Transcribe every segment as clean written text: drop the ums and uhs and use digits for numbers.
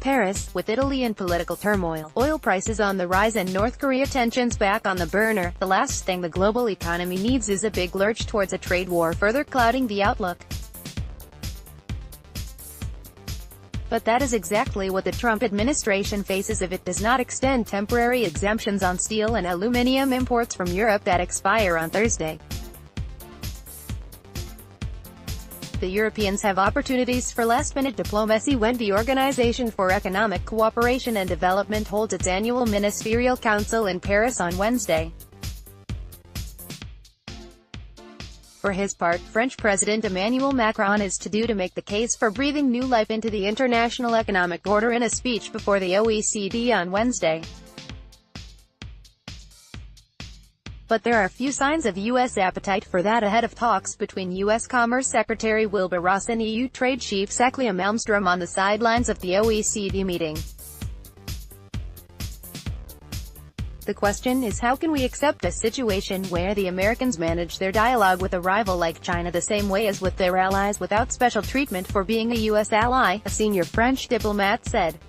Paris, with Italy in political turmoil, oil prices on the rise and North Korea tensions back on the burner, the last thing the global economy needs is a big lurch towards a trade war further clouding the outlook. But that is exactly what the Trump administration faces if it does not extend temporary exemptions on steel and aluminium imports from Europe that expire on Thursday. The Europeans have opportunities for last-minute diplomacy when the Organization for Economic Cooperation and Development holds its annual Ministerial Council in Paris on Wednesday. For his part, French President Emmanuel Macron is due to make the case for breathing new life into the international economic order in a speech before the OECD on Wednesday. But there are few signs of U.S. appetite for that ahead of talks between U.S. Commerce Secretary Wilbur Ross and EU Trade Chief Cecilia Malmström on the sidelines of the OECD meeting. The question is, how can we accept a situation where the Americans manage their dialogue with a rival like China the same way as with their allies without special treatment for being a U.S. ally, a senior French diplomat said.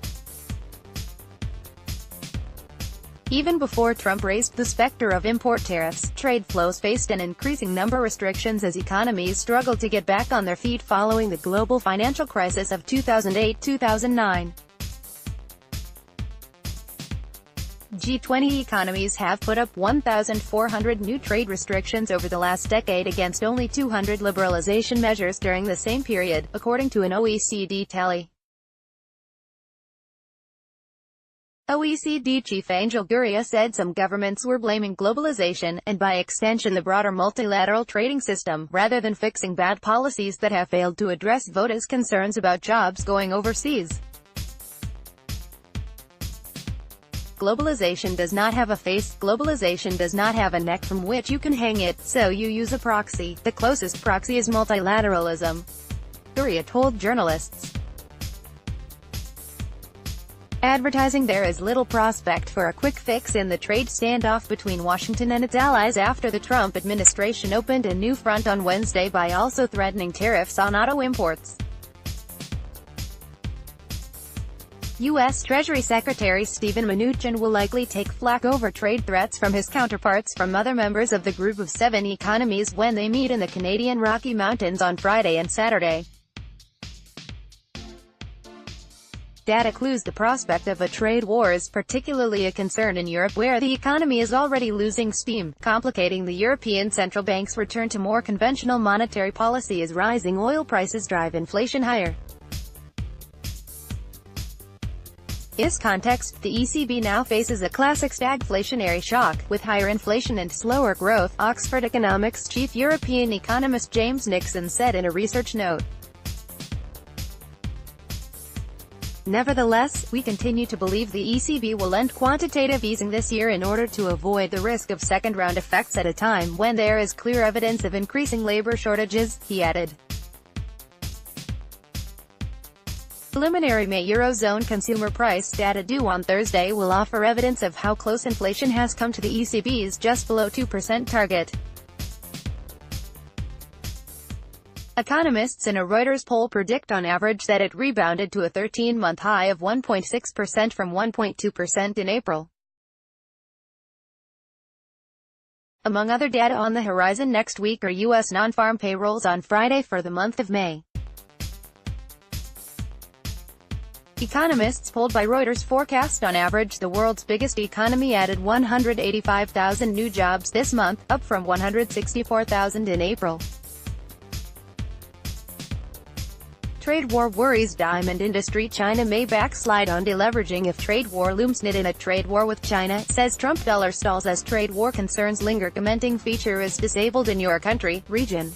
Even before Trump raised the specter of import tariffs, trade flows faced an increasing number of restrictions as economies struggled to get back on their feet following the global financial crisis of 2008-2009. G20 economies have put up 1,400 new trade restrictions over the last decade against only 200 liberalization measures during the same period, according to an OECD tally. OECD chief Angel Gurria said some governments were blaming globalization, and by extension the broader multilateral trading system, rather than fixing bad policies that have failed to address voters' concerns about jobs going overseas. Globalization does not have a face, globalization does not have a neck from which you can hang it, so you use a proxy. The closest proxy is multilateralism, Gurria told journalists. Advertising there is little prospect for a quick fix in the trade standoff between Washington and its allies after the Trump administration opened a new front on Wednesday by also threatening tariffs on auto imports. U.S. Treasury Secretary Steven Mnuchin will likely take flak over trade threats from his counterparts from other members of the Group of Seven economies when they meet in the Canadian Rocky Mountains on Friday and Saturday. Data clues the prospect of a trade war is particularly a concern in Europe, where the economy is already losing steam, complicating the European Central Bank's return to more conventional monetary policy as rising oil prices drive inflation higher. In this context, the ECB now faces a classic stagflationary shock, with higher inflation and slower growth, Oxford Economics chief European economist James Nixon said in a research note. Nevertheless, we continue to believe the ECB will end quantitative easing this year in order to avoid the risk of second-round effects at a time when there is clear evidence of increasing labor shortages, he added. Preliminary May Eurozone consumer price data due on Thursday will offer evidence of how close inflation has come to the ECB's just below 2% target. Economists in a Reuters poll predict on average that it rebounded to a 13-month high of 1.6% from 1.2% in April. Among other data on the horizon next week are U.S. non-farm payrolls on Friday for the month of May. Economists polled by Reuters forecast on average the world's biggest economy added 185,000 new jobs this month, up from 164,000 in April. Trade war worries diamond industry. China may backslide on deleveraging if trade war looms. Knit in a trade war with China, says Trump. Dollar stalls as trade war concerns linger. Commenting feature is disabled in your country, region.